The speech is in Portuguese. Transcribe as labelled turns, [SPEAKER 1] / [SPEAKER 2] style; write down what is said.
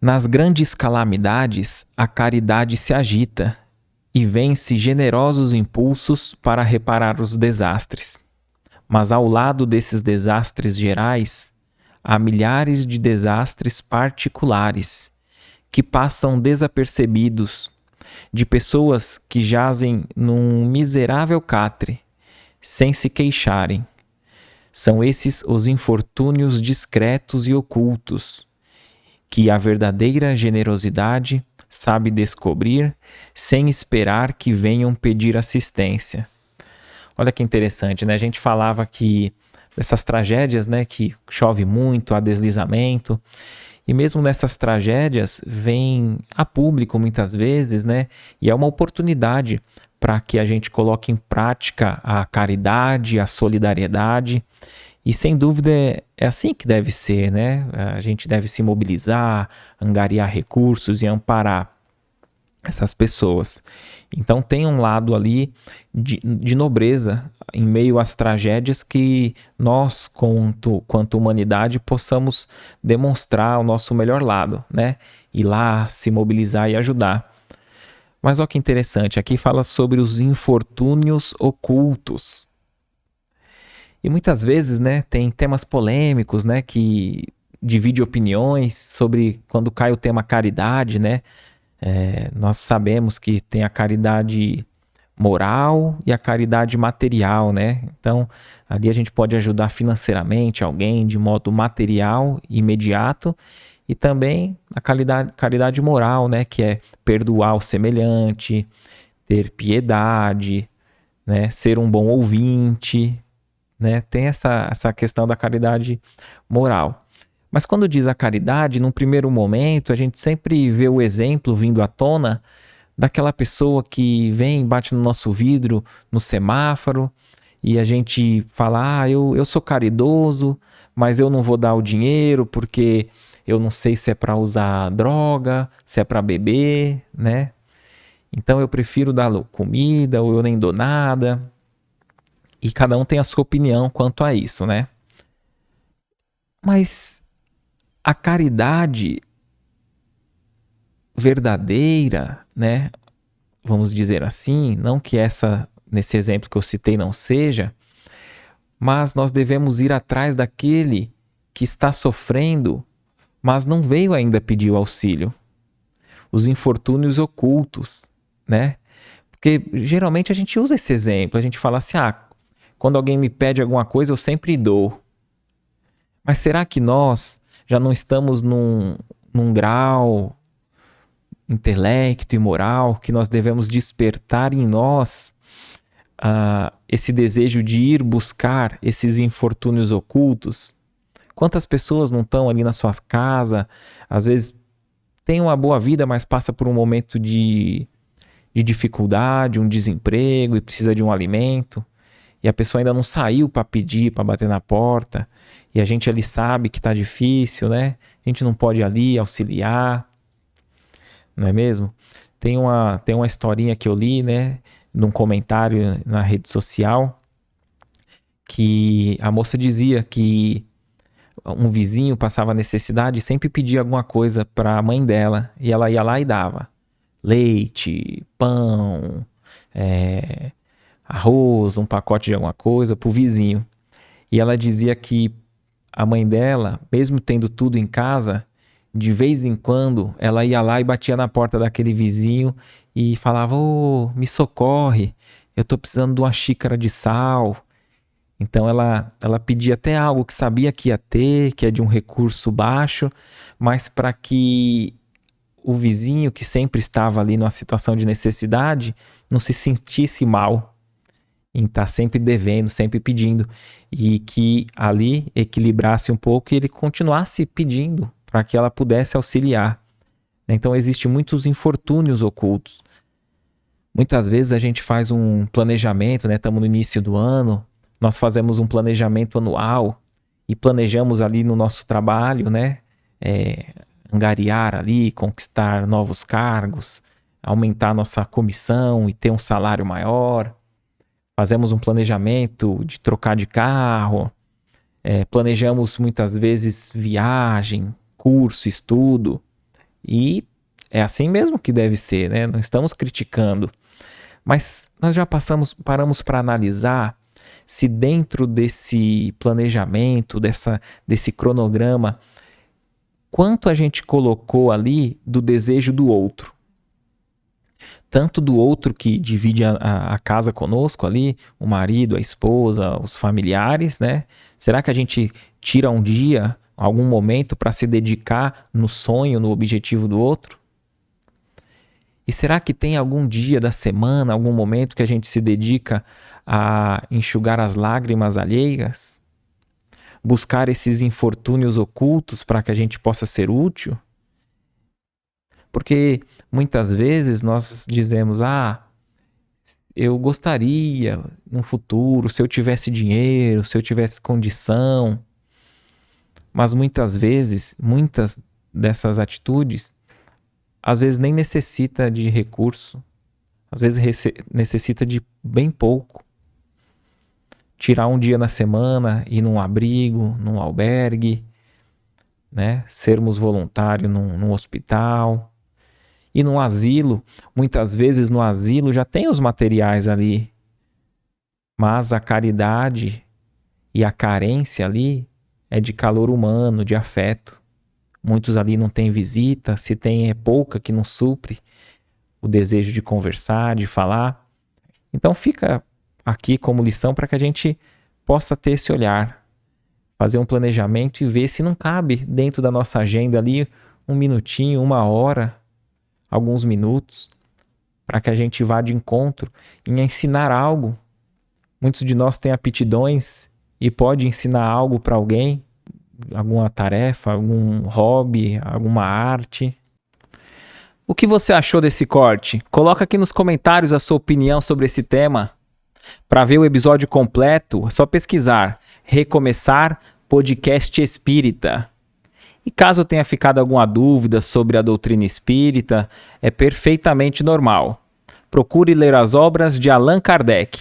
[SPEAKER 1] Nas grandes calamidades, a caridade se agita e vence generosos impulsos para reparar os desastres. Mas ao lado desses desastres gerais, há milhares de desastres particulares que passam desapercebidos, de pessoas que jazem num miserável catre, sem se queixarem. São esses os infortúnios discretos e ocultos, que a verdadeira generosidade sabe descobrir sem esperar que venham pedir assistência. Olha que interessante, né? A gente falava que dessas tragédias, né, que chove muito, há deslizamento, e mesmo nessas tragédias vem a público muitas vezes, né? E é uma oportunidade para que a gente coloque em prática a caridade, a solidariedade. E sem dúvida é assim que deve ser, né? A gente deve se mobilizar, angariar recursos e amparar essas pessoas. Então tem um lado ali de nobreza em meio às tragédias que nós, quanto humanidade, possamos demonstrar o nosso melhor lado, né? Ir lá, se mobilizar e ajudar. Mas olha que interessante, aqui fala sobre os infortúnios ocultos. E muitas vezes, né, tem temas polêmicos, né, que divide opiniões sobre quando cai o tema caridade, né? Nós sabemos que tem a caridade moral e a caridade material, né? Então, ali a gente pode ajudar financeiramente alguém de modo material, imediato, e também a caridade moral, né? Que é perdoar o semelhante, ter piedade, né? Ser um bom ouvinte, né? Tem essa questão da caridade moral. Mas quando diz a caridade, num primeiro momento, a gente sempre vê o exemplo vindo à tona daquela pessoa que vem, bate no nosso vidro, no semáforo, e a gente fala, eu sou caridoso, mas eu não vou dar o dinheiro porque eu não sei se é para usar droga, se é para beber, né? Então eu prefiro dar comida ou eu nem dou nada. E cada um tem a sua opinião quanto a isso, né? Mas a caridade verdadeira, né? Vamos dizer assim, não que nesse exemplo que eu citei não seja, mas nós devemos ir atrás daquele que está sofrendo, mas não veio ainda pedir o auxílio. Os infortúnios ocultos, né? Porque geralmente a gente usa esse exemplo, a gente fala assim, quando alguém me pede alguma coisa eu sempre dou. Mas será que nós já não estamos num grau intelecto e moral que nós devemos despertar em nós esse desejo de ir buscar esses infortúnios ocultos? Quantas pessoas não estão ali na sua casa, às vezes tem uma boa vida, mas passa por um momento de dificuldade, um desemprego e precisa de um alimento, e a pessoa ainda não saiu para pedir, para bater na porta, e a gente ali sabe que está difícil, né? A gente não pode ir ali auxiliar, não é mesmo? Tem uma historinha que eu li, né, num comentário na rede social, que a moça dizia que um vizinho passava necessidade e sempre pedia alguma coisa para a mãe dela, e ela ia lá e dava leite, pão, arroz, um pacote de alguma coisa para o vizinho. E ela dizia que a mãe dela, mesmo tendo tudo em casa, de vez em quando ela ia lá e batia na porta daquele vizinho e falava, me socorre, eu estou precisando de uma xícara de sal. Então ela pedia até algo que sabia que ia ter, que é de um recurso baixo, mas para que o vizinho que sempre estava ali numa situação de necessidade não se sentisse mal em estar sempre devendo, sempre pedindo, e que ali equilibrasse um pouco e ele continuasse pedindo para que ela pudesse auxiliar. Então existem muitos infortúnios ocultos. Muitas vezes a gente faz um planejamento, né? Estamos no início do ano, nós fazemos um planejamento anual e planejamos ali no nosso trabalho, né? Angariar ali, conquistar novos cargos, aumentar nossa comissão e ter um salário maior. Fazemos um planejamento de trocar de carro, planejamos muitas vezes viagem, curso, estudo, E é assim mesmo que deve ser, né? Não estamos criticando. Mas nós já paramos para analisar se dentro desse planejamento, desse cronograma, quanto a gente colocou ali do desejo do outro. Tanto do outro que divide a casa conosco ali, o marido, a esposa, os familiares, né? Será que a gente tira um dia, algum momento para se dedicar no sonho, no objetivo do outro? E será que tem algum dia da semana, algum momento que a gente se dedica a enxugar as lágrimas alheias? Buscar esses infortúnios ocultos para que a gente possa ser útil? Porque muitas vezes nós dizemos, eu gostaria no futuro, se eu tivesse dinheiro, se eu tivesse condição. Mas muitas vezes, muitas dessas atitudes, às vezes nem necessita de recurso, às vezes necessita de bem pouco. Tirar um dia na semana, ir num abrigo, num albergue, né? Sermos voluntários num hospital. E num asilo, muitas vezes no asilo já tem os materiais ali, mas a caridade e a carência ali é de calor humano, de afeto. Muitos ali não têm visita, se tem é pouca que não supre o desejo de conversar, de falar. Então fica aqui como lição para que a gente possa ter esse olhar, fazer um planejamento e ver se não cabe dentro da nossa agenda ali um minutinho, uma hora, alguns minutos, para que a gente vá de encontro em ensinar algo. Muitos de nós têm aptidões e pode ensinar algo para alguém, alguma tarefa, algum hobby, alguma arte. O que você achou desse corte? Coloca aqui nos comentários a sua opinião sobre esse tema. Para ver o episódio completo, é só pesquisar Recomeçar Podcast Espírita. E caso tenha ficado alguma dúvida sobre a doutrina espírita, é perfeitamente normal. Procure ler as obras de Allan Kardec.